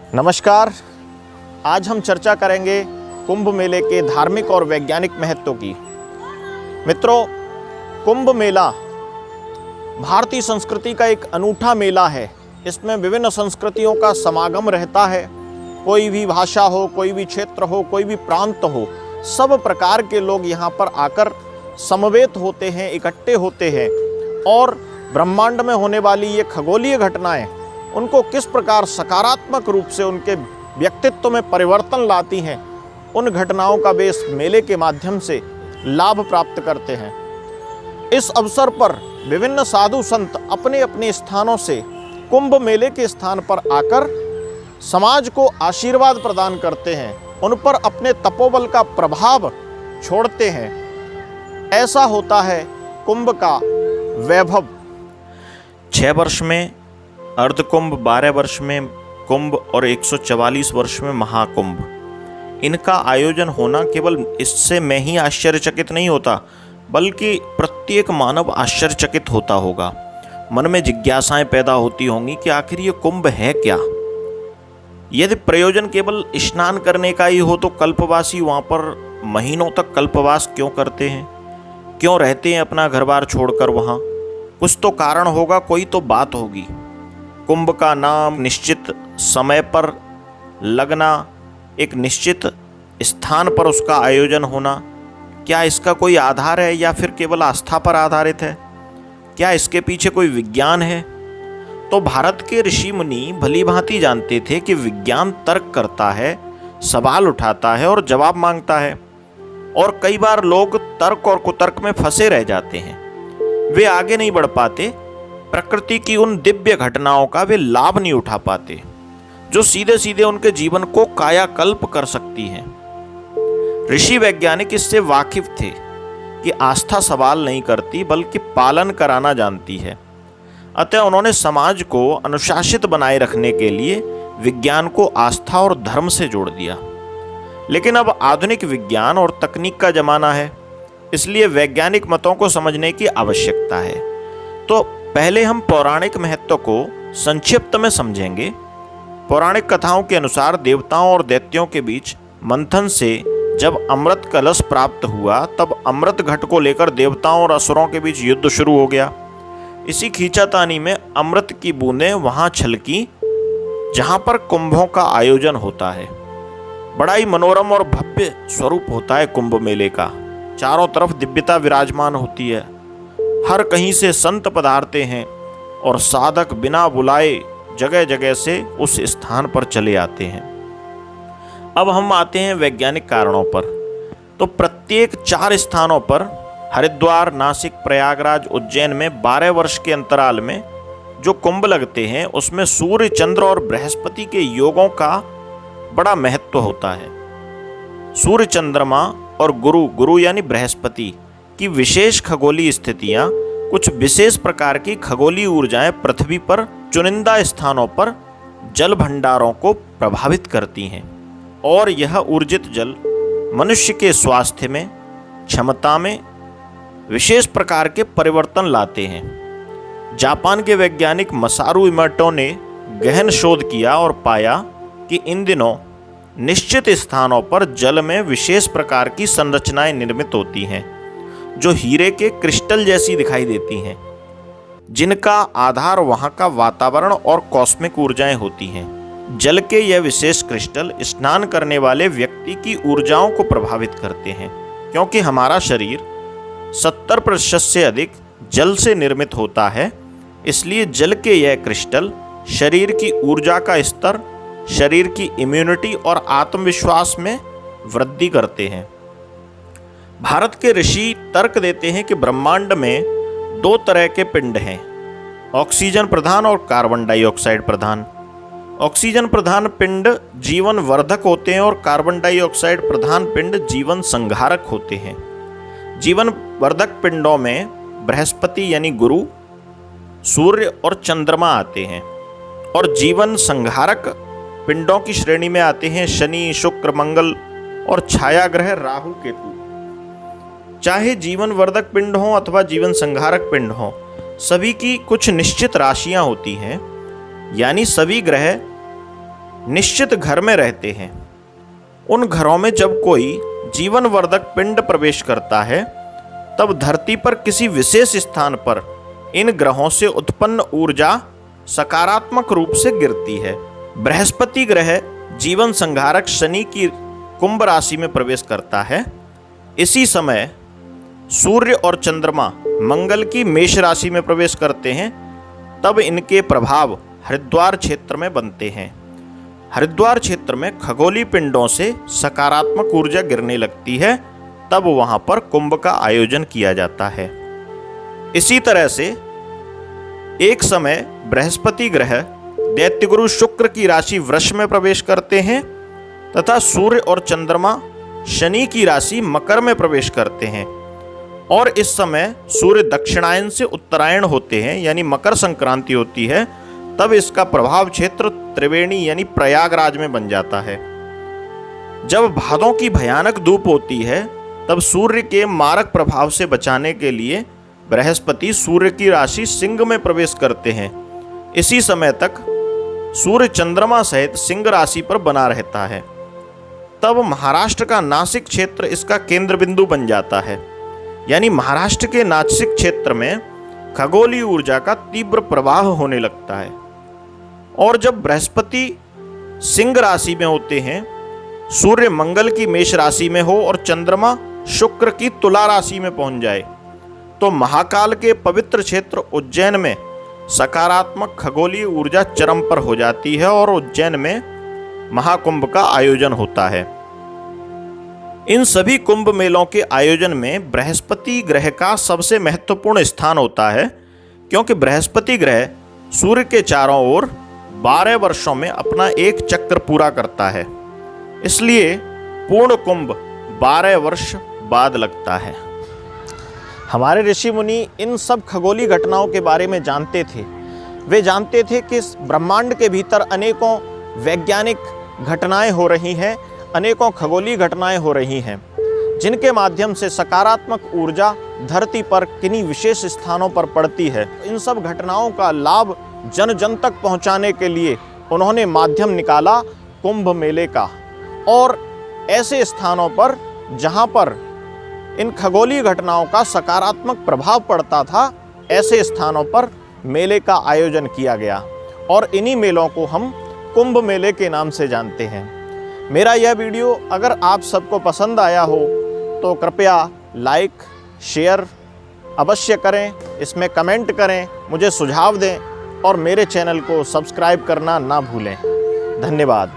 नमस्कार। आज हम चर्चा करेंगे कुंभ मेले के धार्मिक और वैज्ञानिक महत्व की। मित्रों, कुंभ मेला भारतीय संस्कृति का एक अनूठा मेला है। इसमें विभिन्न संस्कृतियों का समागम रहता है। कोई भी भाषा हो, कोई भी क्षेत्र हो, कोई भी प्रांत हो, सब प्रकार के लोग यहाँ पर आकर समवेत होते हैं, इकट्ठे होते हैं और ब्रह्मांड में होने वाली ये खगोलीय घटनाएं उनको किस प्रकार सकारात्मक रूप से उनके व्यक्तित्व में परिवर्तन लाती हैं, उन घटनाओं का वे इस मेले के माध्यम से लाभ प्राप्त करते हैं। इस अवसर पर विभिन्न साधु संत अपने अपने स्थानों से कुंभ मेले के स्थान पर आकर समाज को आशीर्वाद प्रदान करते हैं, उन पर अपने तपोबल का प्रभाव छोड़ते हैं। ऐसा होता है कुंभ का वैभव। 6 वर्ष में अर्धकुंभ, 12 वर्ष में कुंभ और 144 वर्ष में महाकुंभ। इनका आयोजन होना केवल इससे मैं ही आश्चर्यचकित नहीं होता, बल्कि प्रत्येक मानव आश्चर्यचकित होता होगा। मन में जिज्ञासाएं पैदा होती होंगी कि आखिर ये कुंभ है क्या। यदि प्रयोजन केवल स्नान करने का ही हो तो कल्पवासी वहाँ पर महीनों तक कल्पवास क्यों करते हैं, क्यों रहते हैं अपना घर बार छोड़कर वहाँ? कुछ तो कारण होगा, कोई तो बात होगी। कुंभ का नाम, निश्चित समय पर लगना, एक निश्चित स्थान पर उसका आयोजन होना, क्या इसका कोई आधार है या फिर केवल आस्था पर आधारित है? क्या इसके पीछे कोई विज्ञान है? तो भारत के ऋषि मुनि भली भांति जानते थे कि विज्ञान तर्क करता है, सवाल उठाता है और जवाब मांगता है, और कई बार लोग तर्क और कुतर्क में फंसे रह जाते हैं। वे आगे नहीं बढ़ पाते, प्रकृति की उन दिव्य घटनाओं का वे लाभ नहीं उठा पाते जो सीधे सीधे उनके जीवन को कायाकल्प कर सकती हैं। ऋषि वैज्ञानिक इससे वाकिफ थे कि आस्था सवाल नहीं करती बल्कि पालन कराना जानती है। अतः उन्होंने समाज को अनुशासित बनाए रखने के लिए विज्ञान को आस्था और धर्म से जोड़ दिया। लेकिन अब आधुनिक विज्ञान और तकनीक का जमाना है, इसलिए वैज्ञानिक मतों को समझने की आवश्यकता है। तो पहले हम पौराणिक महत्व को संक्षिप्त में समझेंगे। पौराणिक कथाओं के अनुसार देवताओं और दैत्यों के बीच मंथन से जब अमृत कलश प्राप्त हुआ, तब अमृत घट को लेकर देवताओं और असुरों के बीच युद्ध शुरू हो गया। इसी खींचातानी में अमृत की बूंदें वहां छलकी जहां पर कुंभों का आयोजन होता है। बड़ा ही मनोरम और भव्य स्वरूप होता है कुंभ मेले का। चारों तरफ दिव्यता विराजमान होती है, हर कहीं से संत पधारते हैं और साधक बिना बुलाए जगह जगह से उस स्थान पर चले आते हैं। अब हम आते हैं वैज्ञानिक कारणों पर। तो प्रत्येक 4 स्थानों पर, हरिद्वार, नासिक, प्रयागराज, उज्जैन में 12 वर्ष के अंतराल में जो कुंभ लगते हैं, उसमें सूर्य, चंद्र और बृहस्पति के योगों का बड़ा महत्व होता है। सूर्य, चंद्रमा और गुरु यानी बृहस्पति की विशेष खगोलीय स्थितियां कुछ विशेष प्रकार की खगोलीय ऊर्जाएं पृथ्वी पर चुनिंदा स्थानों पर जल भंडारों को प्रभावित करती हैं, और यह ऊर्जित जल मनुष्य के स्वास्थ्य में, क्षमता में विशेष प्रकार के परिवर्तन लाते हैं। जापान के वैज्ञानिक मसारू इमोटो ने गहन शोध किया और पाया कि इन दिनों निश्चित स्थानों पर जल में विशेष प्रकार की संरचनाएं निर्मित होती हैं जो हीरे के क्रिस्टल जैसी दिखाई देती हैं, जिनका आधार वहां का वातावरण और कॉस्मिक ऊर्जाएं होती हैं। जल के यह विशेष क्रिस्टल स्नान करने वाले व्यक्ति की ऊर्जाओं को प्रभावित करते हैं। क्योंकि हमारा शरीर 70% से अधिक जल से निर्मित होता है, इसलिए जल के यह क्रिस्टल शरीर की ऊर्जा का स्तर, शरीर की इम्यूनिटी और आत्मविश्वास में वृद्धि करते हैं। भारत के ऋषि तर्क देते हैं कि ब्रह्मांड में 2 तरह के पिंड हैं, ऑक्सीजन प्रधान और कार्बन डाइऑक्साइड प्रधान। ऑक्सीजन प्रधान पिंड जीवन वर्धक होते हैं और कार्बन डाइऑक्साइड प्रधान पिंड जीवन संहारक होते हैं। जीवन वर्धक पिंडों में बृहस्पति यानी गुरु, सूर्य और चंद्रमा आते हैं, और जीवन संहारक पिंडों की श्रेणी में आते हैं शनि, शुक्र, मंगल और छाया ग्रह राहु, केतु। चाहे जीवन वर्धक पिंड हो अथवा जीवन संहारक पिंड हो, सभी की कुछ निश्चित राशियां होती हैं, यानी सभी ग्रह निश्चित घर में रहते हैं। उन घरों में जब कोई जीवनवर्धक पिंड प्रवेश करता है तब धरती पर किसी विशेष स्थान पर इन ग्रहों से उत्पन्न ऊर्जा सकारात्मक रूप से गिरती है। बृहस्पति ग्रह जीवन संहारक शनि की कुंभ राशि में प्रवेश करता है। इसी समय सूर्य और चंद्रमा मंगल की मेष राशि में प्रवेश करते हैं। तब इनके प्रभाव हरिद्वार क्षेत्र में बनते हैं। हरिद्वार क्षेत्र में खगोलीय पिंडों से सकारात्मक ऊर्जा गिरने लगती है। तब वहां पर कुंभ का आयोजन किया जाता है। इसी तरह से एक समय बृहस्पति ग्रह दैत्यगुरु शुक्र की राशि वृष में प्रवेश करते हैं तथा सूर्य और चंद्रमा शनि की राशि मकर में प्रवेश करते हैं। और इस समय सूर्य दक्षिणायन से उत्तरायण होते हैं, यानी मकर संक्रांति होती है। तब इसका प्रभाव क्षेत्र त्रिवेणी यानी प्रयागराज में बन जाता है। जब भादों की भयानक धूप होती है तब सूर्य के मारक प्रभाव से बचाने के लिए बृहस्पति सूर्य की राशि सिंह में प्रवेश करते हैं। इसी समय तक सूर्य चंद्रमा सहित सिंह राशि पर बना रहता है। तब महाराष्ट्र का नासिक क्षेत्र इसका केंद्र बिंदु बन जाता है, यानी महाराष्ट्र के नासिक क्षेत्र में खगोलीय ऊर्जा का तीव्र प्रवाह होने लगता है। और जब बृहस्पति सिंह राशि में होते हैं, सूर्य मंगल की मेष राशि में हो और चंद्रमा शुक्र की तुला राशि में पहुंच जाए तो महाकाल के पवित्र क्षेत्र उज्जैन में सकारात्मक खगोलीय ऊर्जा चरम पर हो जाती है और उज्जैन में महाकुंभ का आयोजन होता है। इन सभी कुंभ मेलों के आयोजन में बृहस्पति ग्रह का सबसे महत्वपूर्ण स्थान होता है, क्योंकि बृहस्पति ग्रह सूर्य के चारों ओर 12 वर्षों में अपना एक चक्र पूरा करता है। इसलिए पूर्ण कुंभ 12 वर्ष बाद लगता है। हमारे ऋषि मुनि इन सब खगोलीय घटनाओं के बारे में जानते थे। वे जानते थे कि इस ब्रह्मांड के भीतर अनेकों वैज्ञानिक घटनाएं हो रही हैं, अनेकों खगोलीय घटनाएं हो रही हैं, जिनके माध्यम से सकारात्मक ऊर्जा धरती पर किन्हीं विशेष स्थानों पर पड़ती है। इन सब घटनाओं का लाभ जन जन तक पहुंचाने के लिए उन्होंने माध्यम निकाला कुंभ मेले का। और ऐसे स्थानों पर जहां पर इन खगोलीय घटनाओं का सकारात्मक प्रभाव पड़ता था, ऐसे स्थानों पर मेले का आयोजन किया गया और इन्हीं मेलों को हम कुंभ मेले के नाम से जानते हैं। मेरा यह वीडियो अगर आप सबको पसंद आया हो तो कृपया लाइक शेयर अवश्य करें, इसमें कमेंट करें, मुझे सुझाव दें और मेरे चैनल को सब्सक्राइब करना ना भूलें। धन्यवाद।